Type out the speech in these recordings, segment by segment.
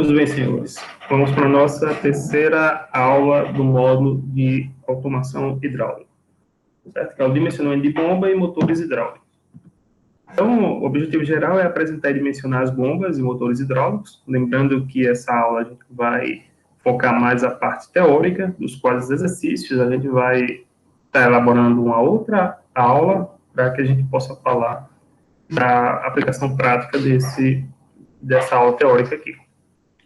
Pois bem, senhores, vamos para a nossa terceira aula do módulo de automação hidráulica, certo? Que é o dimensionamento de bomba e motores hidráulicos. Então, o objetivo geral é apresentar e dimensionar as bombas e motores hidráulicos, lembrando que essa aula a gente vai focar mais a parte teórica, dos quais os exercícios a gente vai estar elaborando uma outra aula para que a gente possa falar da aplicação prática dessa aula teórica aqui,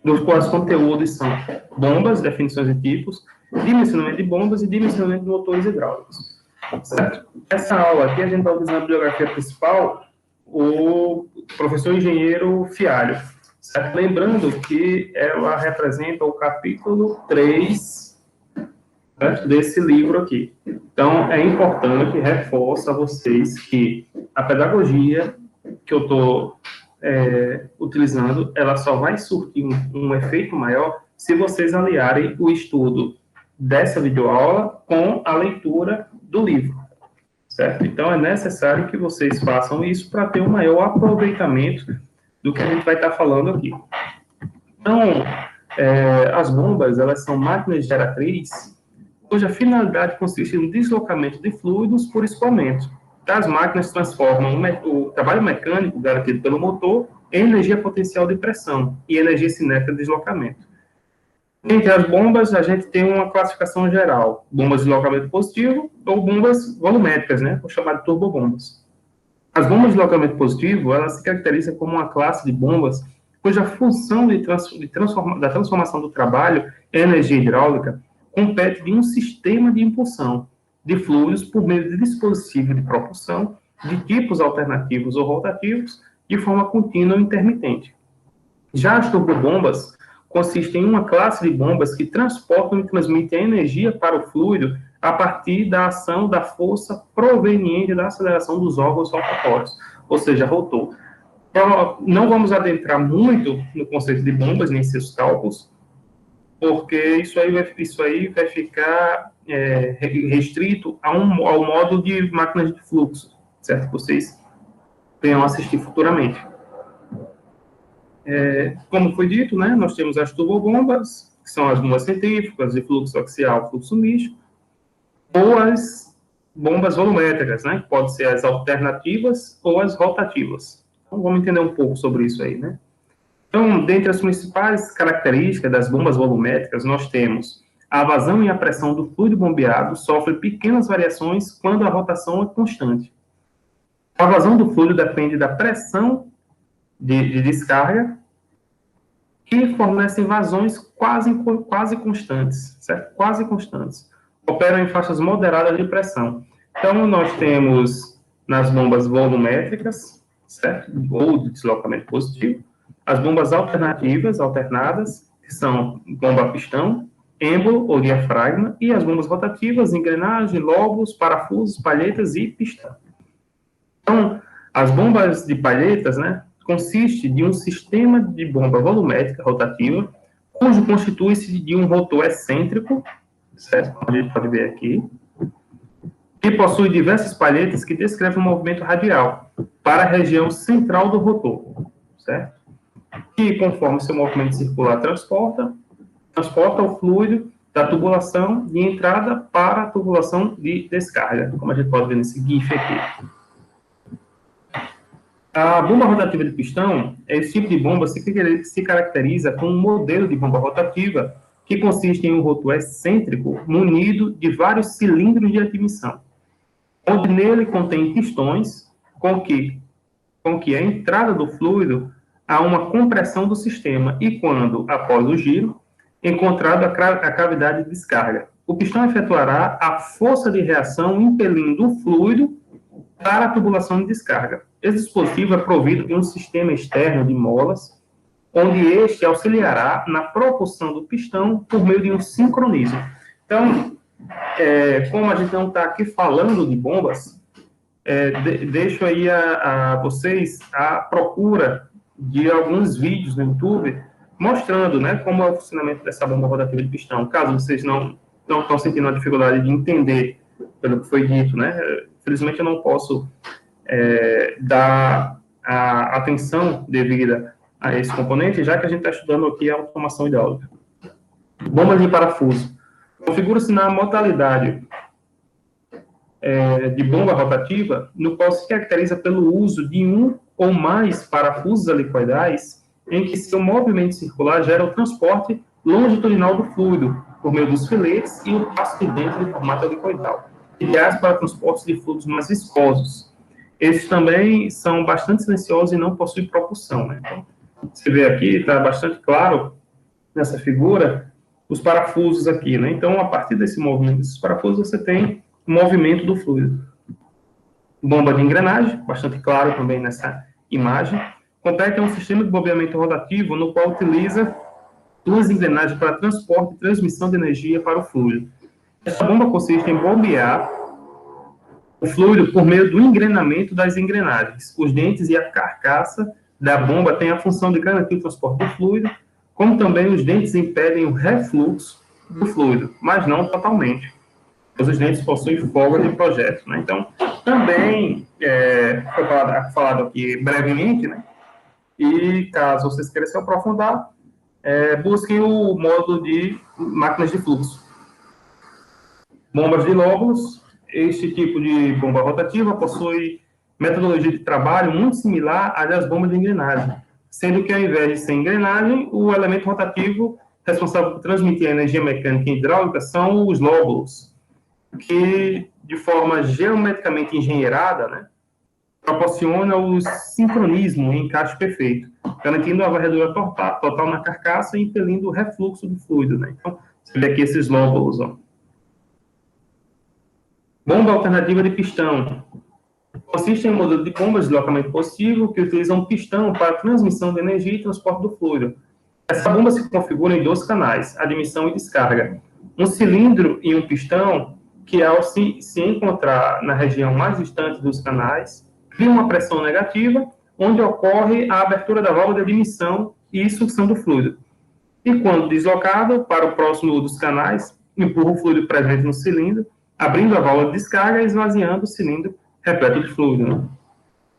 dos quais conteúdos são bombas, definições de tipos, dimensionamento de bombas e dimensionamento de motores hidráulicos, certo? Essa aula aqui a gente vai utilizar a bibliografia principal, o professor engenheiro Fialho, certo? Lembrando que ela representa o capítulo 3, certo? Desse livro aqui. Então, é importante, reforço a vocês que a pedagogia que eu estou utilizando, ela só vai surtir um efeito maior se vocês aliarem o estudo dessa videoaula com a leitura do livro, certo? Então, é necessário que vocês façam isso para ter um maior aproveitamento do que a gente vai estar falando aqui. Então, as bombas, elas são máquinas geratrizes cuja finalidade consiste no deslocamento de fluidos por escoamento. As máquinas transformam o trabalho mecânico garantido pelo motor em energia potencial de pressão e energia cinética de deslocamento. Entre as bombas, a gente tem uma classificação geral: bombas de deslocamento positivo ou bombas volumétricas, né, ou chamado de turbobombas. As bombas de deslocamento positivo, elas se caracterizam como uma classe de bombas cuja função da transformação do trabalho em energia hidráulica compete de um sistema de impulsão de fluidos por meio de dispositivo de propulsão de tipos alternativos ou rotativos de forma contínua ou intermitente. Já as turbobombas consistem em uma classe de bombas que transportam e transmitem energia para o fluido a partir da ação da força proveniente da aceleração dos órgãos rotatórios, ou seja, rotor. Não vamos adentrar muito no conceito de bombas, nem seus cálculos, porque isso aí vai ficar restrito ao modo de máquinas de fluxo, certo? Que vocês venham assistir futuramente. Como foi dito, né, nós temos as turbobombas, que são as bombas centrífugas de fluxo axial, fluxo misto, ou as bombas volumétricas, né, que podem ser as alternativas ou as rotativas. Então, vamos entender um pouco sobre isso aí, né? Então, dentre as principais características das bombas volumétricas, nós temos a vazão e a pressão do fluido bombeado sofrem pequenas variações quando a rotação é constante. A vazão do fluido depende da pressão de descarga e fornecem vazões quase constantes, certo? Quase constantes. Operam em faixas moderadas de pressão. Então, nós temos nas bombas volumétricas, certo? Ou de deslocamento positivo, as bombas alternadas, que são bomba pistão, êmbolo ou diafragma, e as bombas rotativas, engrenagem, lóbulos, parafusos, palhetas e pistão. Então, as bombas de palhetas, né, consiste de um sistema de bomba volumétrica rotativa, cujo constitui-se de um rotor excêntrico, certo? Como a gente pode ver aqui, que possui diversas palhetas que descrevem o movimento radial para a região central do rotor, certo? Que, conforme seu movimento circular transporta o fluido da tubulação de entrada para a tubulação de descarga, como a gente pode ver nesse GIF aqui. A bomba rotativa de pistão, esse tipo de bomba se caracteriza com um modelo de bomba rotativa que consiste em um rotor excêntrico munido de vários cilindros de admissão, onde nele contém pistões com que a entrada do fluido há uma compressão do sistema e quando, após o giro, encontrado a cavidade de descarga, o pistão efetuará a força de reação impelindo o fluido para a tubulação de descarga. Esse dispositivo é provido de um sistema externo de molas, onde este auxiliará na propulsão do pistão por meio de um sincronismo. Então, como a gente não está aqui falando de bombas, deixo aí a vocês a procura de alguns vídeos no YouTube mostrando, né, como é o funcionamento dessa bomba rotativa de pistão. Caso vocês não estão sentindo a dificuldade de entender pelo que foi dito, né, infelizmente eu não posso dar a atenção devida a esse componente, já que a gente está estudando aqui a automação hidráulica. Bombas de parafuso. Configura-se na modalidade de bomba rotativa, no qual se caracteriza pelo uso de um ou mais parafusos helicoidais, em que seu movimento circular gera o transporte longitudinal do fluido, por meio dos filetes e o passo de dentro de formato helicoidal, ideais para transportes de fluidos mais viscosos. Esses também são bastante silenciosos e não possuem propulsão, né? Então, você vê aqui, está bastante claro nessa figura, os parafusos aqui, né? Então, a partir desse movimento desses parafusos, você tem o movimento do fluido. Bomba de engrenagem, bastante claro também nessa imagem. Compete é um sistema de bombeamento rotativo, no qual utiliza duas engrenagens para transporte e transmissão de energia para o fluido. Essa bomba consiste em bombear o fluido por meio do engrenamento das engrenagens. Os dentes e a carcaça da bomba têm a função de garantir o transporte do fluido, como também os dentes impedem o refluxo do fluido, mas não totalmente, pois os dentes possuem folga de projeto, né? Então, também foi falado aqui brevemente, né? E caso vocês queiram se aprofundar, busquem o módulo de máquinas de fluxo. Bombas de lóbulos. Este tipo de bomba rotativa possui metodologia de trabalho muito similar à das bombas de engrenagem, sendo que, ao invés de ser engrenagem, o elemento rotativo responsável por transmitir a energia mecânica e hidráulica são os lóbulos, que, de forma geometricamente engenheirada, né, proporciona o sincronismo e encaixe perfeito, garantindo a varredura total na carcaça e impelindo o refluxo do fluido, né? Então, você vê aqui esses lóbulos, ó. Bomba alternativa de pistão. Consiste em um modelo de bomba de deslocamento possível que utiliza um pistão para transmissão de energia e transporte do fluido. Essa bomba se configura em 2 canais, admissão e descarga. Um cilindro e um pistão que, ao se encontrar na região mais distante dos canais, cria uma pressão negativa, onde ocorre a abertura da válvula de admissão e sucção do fluido. E quando deslocado para o próximo dos canais, empurra o fluido presente no cilindro, abrindo a válvula de descarga e esvaziando o cilindro repleto de fluido, né?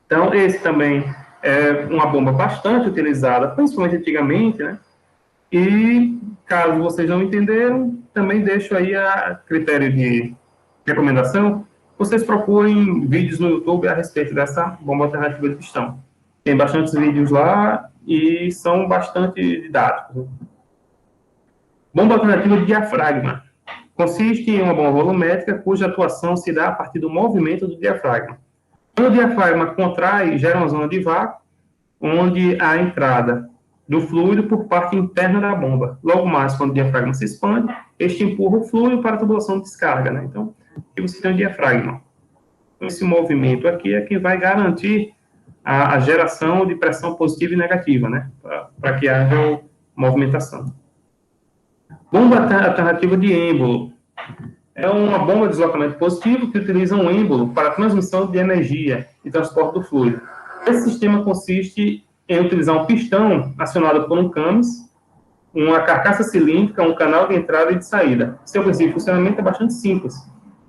Então, esse também é uma bomba bastante utilizada, principalmente antigamente, né? E, caso vocês não entenderam, também deixo aí a critério de recomendação, vocês procurem vídeos no YouTube a respeito dessa bomba alternativa de pistão. Tem bastantes vídeos lá e são bastante didáticos, né? Bomba alternativa de diafragma. Consiste em uma bomba volumétrica cuja atuação se dá a partir do movimento do diafragma. Quando o diafragma contrai, gera uma zona de vácuo, onde há a entrada do fluido por parte interna da bomba. Logo mais, quando o diafragma se expande, este empurra o fluido para a tubulação de descarga, né? Então, aqui você tem o diafragma. Esse movimento aqui é quem vai garantir a geração de pressão positiva e negativa, né? Para que haja movimentação. Bomba alternativa de êmbolo. É uma bomba de deslocamento positivo que utiliza um êmbolo para a transmissão de energia e transporte do fluido. Esse sistema consiste em utilizar um pistão acionado por um camis, uma carcaça cilíndrica, um canal de entrada e de saída. Seu princípio de funcionamento é bastante simples.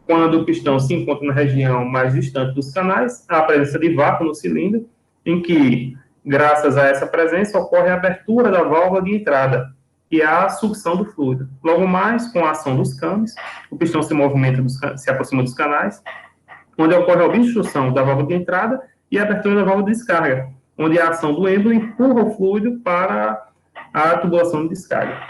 Quando o pistão se encontra na região mais distante dos canais, há a presença de vácuo no cilindro, em que, graças a essa presença, ocorre a abertura da válvula de entrada e a sucção do fluido. Logo mais, com a ação dos camis, o pistão se movimenta, se aproxima dos canais, onde ocorre a obstrução da válvula de entrada e a abertura da válvula de descarga, onde a ação do êmbolo empurra o fluido para a tubulação de descarga.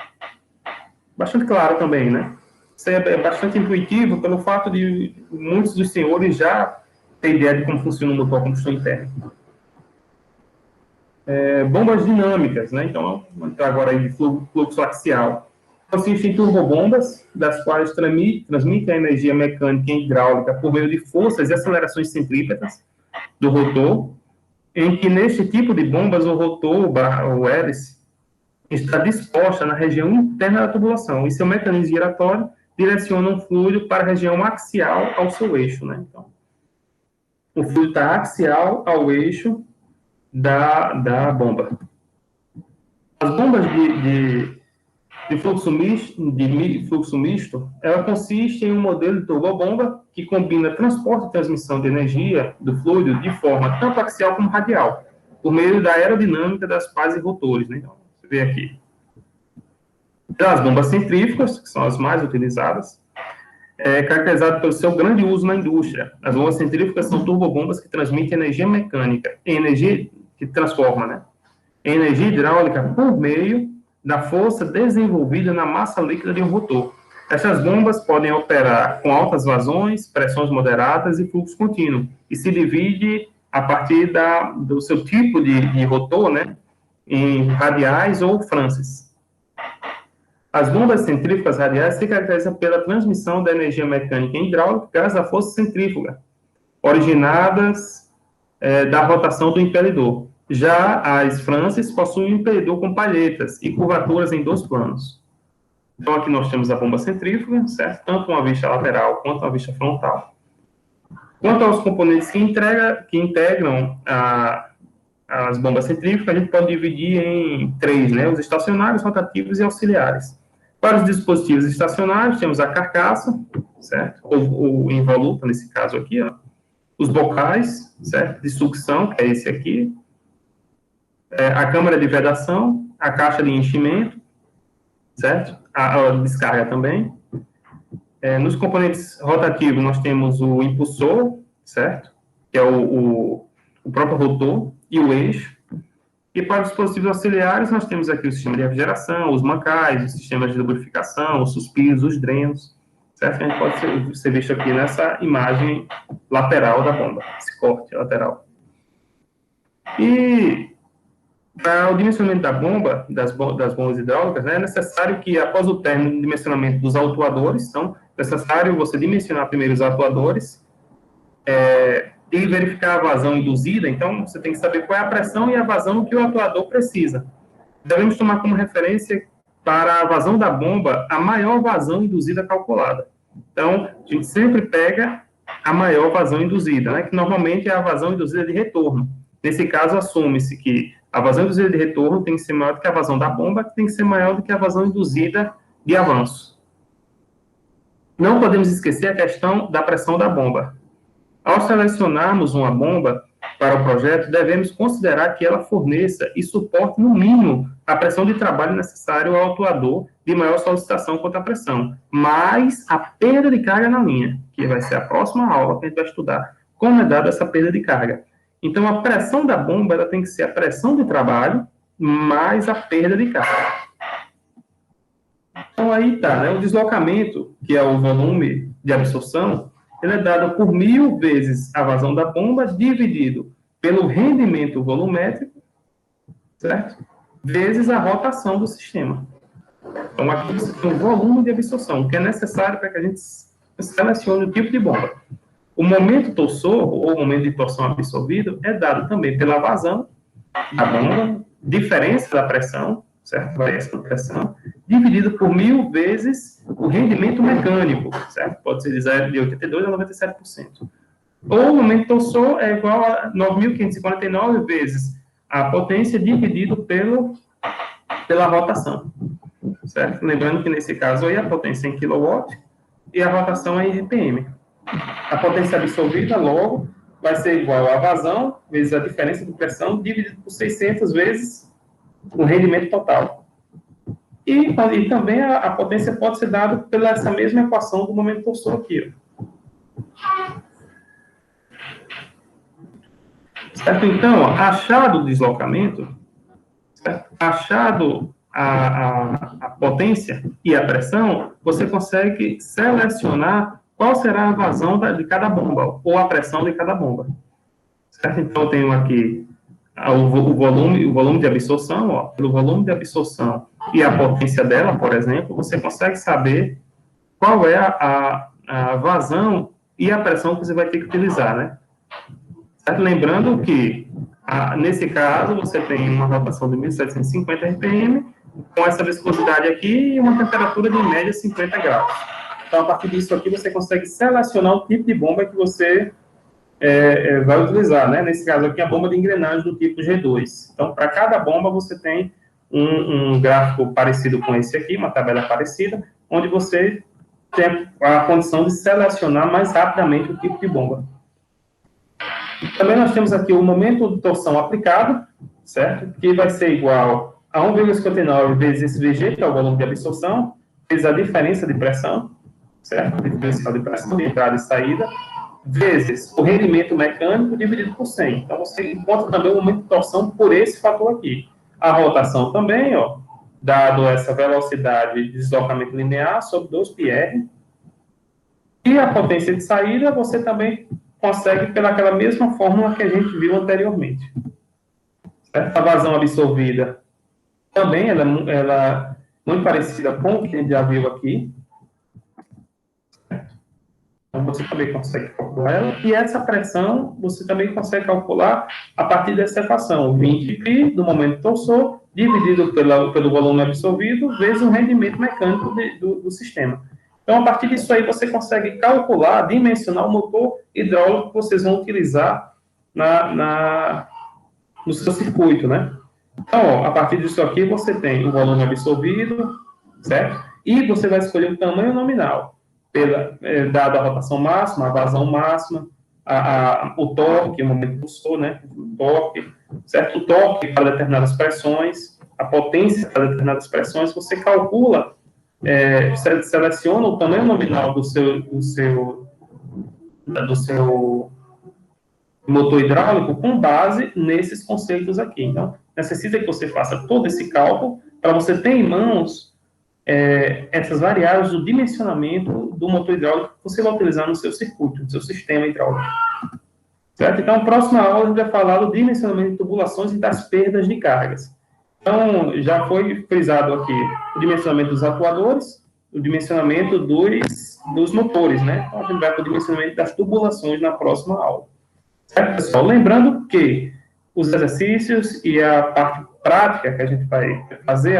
Bastante claro também, né? Isso é bastante intuitivo pelo fato de muitos dos senhores já terem ideia de como funciona o motor a combustão interna. Bombas dinâmicas, né? Então, vamos entrar agora aí de fluxo axial. Consiste em turbobombas, das quais transmitem a energia mecânica e hidráulica por meio de forças e acelerações centrípetas do rotor, em que, neste tipo de bombas, o rotor, o hélice, está disposta na região interna da tubulação, e seu mecanismo giratório direciona um fluido para a região axial ao seu eixo, né? Então, o fluido está axial ao eixo da bomba. As bombas de fluxo misto, ela consiste em um modelo de turbobomba que combina transporte e transmissão de energia do fluido de forma tanto axial como radial, por meio da aerodinâmica das pás e rotores, né? Então, você vê aqui. Então, as bombas centrífugas, que são as mais utilizadas, caracterizado pelo seu grande uso na indústria. As bombas centrífugas são turbobombas que transmitem energia mecânica, energia que transforma, né, em energia hidráulica por meio da força desenvolvida na massa líquida de um rotor. Essas bombas podem operar com altas vazões, pressões moderadas e fluxo contínuo, e se divide a partir do seu tipo de rotor, né, em radiais ou Francis. As bombas centrífugas radiais se caracterizam pela transmissão da energia mecânica e hidráulica graças à força centrífuga, originadas da rotação do impelidor. Já as Francis possuem um impelidor com palhetas e curvaturas em 2 planos. Então, aqui nós temos a bomba centrífuga, certo? Tanto uma vista lateral quanto uma vista frontal. Quanto aos componentes que integram as bombas centrífugas, a gente pode dividir em 3, né? Os estacionários, rotativos e auxiliares. Para os dispositivos estacionários, temos a carcaça, certo? Ou involuta, nesse caso aqui, ó. Os bocais, certo? De sucção, que é esse aqui. A câmara de vedação, a caixa de enchimento, certo? A descarga também. Nos componentes rotativos, nós temos o impulsor, certo? Que é o próprio rotor e o eixo. E para os dispositivos auxiliares, nós temos aqui o sistema de refrigeração, os mancais, os sistemas de lubrificação, os suspiros, os drenos, certo? A gente pode ser visto aqui nessa imagem lateral da bomba, esse corte lateral. E para o dimensionamento da bomba, das bombas hidráulicas, né, é necessário que, após o término do dimensionamento dos autuadores, então, é necessário você dimensionar primeiro os autuadores, e verificar a vazão induzida. Então, você tem que saber qual é a pressão e a vazão que o atuador precisa. Devemos tomar como referência para a vazão da bomba a maior vazão induzida calculada. Então, a gente sempre pega a maior vazão induzida, né, que normalmente é a vazão induzida de retorno. Nesse caso, assume-se que a vazão induzida de retorno tem que ser maior do que a vazão da bomba, que tem que ser maior do que a vazão induzida de avanço. Não podemos esquecer a questão da pressão da bomba. Ao selecionarmos uma bomba para o projeto, devemos considerar que ela forneça e suporte, no mínimo, a pressão de trabalho necessária ao autuador de maior solicitação contra a pressão, mais a perda de carga na linha, que vai ser a próxima aula que a gente vai estudar, como é dada essa perda de carga. Então, a pressão da bomba ela tem que ser a pressão de trabalho mais a perda de carga. Então, aí está, né? O deslocamento, que é o volume de absorção, ele é dado por 1000 vezes a vazão da bomba, dividido pelo rendimento volumétrico, certo? Vezes a rotação do sistema. Então, aqui você tem um volume de absorção, que é necessário para que a gente selecione o tipo de bomba. O momento torsor, ou o momento de torção absorvido, é dado também pela vazão da bomba, diferença da pressão, certo? Variação da pressão, dividido por 1000 vezes o rendimento mecânico, certo? Pode ser de 82% a 97%. Ou o momento torsor é igual a 9.549 vezes a potência dividido pela rotação, certo? Lembrando que nesse caso aí a potência é em kW e a rotação é em RPM. A potência absorvida, logo, vai ser igual a vazão vezes a diferença de pressão dividido por 600 vezes o rendimento total. E também a potência pode ser dada pela essa mesma equação do momento torsor aqui. Ó. Certo? Então, achado o deslocamento, certo? Achado a potência e a pressão, você consegue selecionar qual será a vazão de cada bomba, ou a pressão de cada bomba. Certo? Então, eu tenho aqui o volume de absorção, ó, pelo volume de absorção e a potência dela, por exemplo, você consegue saber qual é a vazão e a pressão que você vai ter que utilizar, né? Certo? Lembrando que, nesse caso, você tem uma rotação de 1.750 RPM, com essa viscosidade aqui e uma temperatura de, em média, 50 graus. Então, a partir disso aqui, você consegue selecionar o tipo de bomba que você vai utilizar, né? Nesse caso aqui, a bomba de engrenagem do tipo G2. Então, para cada bomba, você tem um gráfico parecido com esse aqui, uma tabela parecida, onde você tem a condição de selecionar mais rapidamente o tipo de bomba. Também nós temos aqui o momento de torção aplicado, certo? Que vai ser igual a 1,59 vezes esse VG, que é o volume de absorção, vezes a diferença de pressão, certo? O diferencial de pressão de entrada e saída, vezes o rendimento mecânico dividido por 100. Então, você encontra também o momento de torção por esse fator aqui. A rotação também, ó, dado essa velocidade de deslocamento linear sobre 2πr. E a potência de saída, você também consegue pelaquela mesma fórmula que a gente viu anteriormente. Certo? A vazão absorvida também, ela é muito parecida com o que a gente já viu aqui. Então, você também consegue calcular ela. E essa pressão, você também consegue calcular a partir dessa equação. 20π do momento torsor, dividido pelo volume absorvido, vezes o rendimento mecânico do sistema. Então, a partir disso aí, você consegue calcular, dimensionar o motor hidráulico que vocês vão utilizar no seu circuito, né? Então, ó, a partir disso aqui, você tem o volume absorvido, certo? E você vai escolher o tamanho nominal, dada a rotação máxima, a vazão máxima, o torque, o momento pulsor, né? O torque, certo? O torque para determinadas pressões, a potência para determinadas pressões, você calcula, seleciona o tamanho nominal do seu motor hidráulico com base nesses conceitos aqui. Então, necessita que você faça todo esse cálculo para você ter em mãos essas variáveis do dimensionamento do motor hidráulico que você vai utilizar no seu circuito, no seu sistema hidráulico. Certo? Então, na próxima aula, a gente vai falar do dimensionamento de tubulações e das perdas de cargas. Então, já foi frisado aqui o dimensionamento dos atuadores, o dimensionamento dos motores, né? Então, a gente vai para o dimensionamento das tubulações na próxima aula. Certo, pessoal? Lembrando que os exercícios e a parte prática que a gente vai fazer,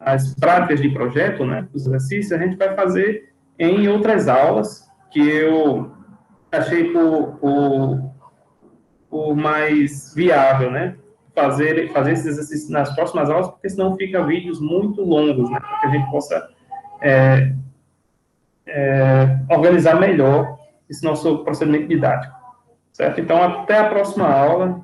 as práticas de projeto, né, os exercícios, a gente vai fazer em outras aulas que eu achei por mais viável, né, fazer esses exercícios nas próximas aulas, porque senão fica vídeos muito longos, né, para que a gente possa organizar melhor esse nosso procedimento didático. Certo? Então, até a próxima aula.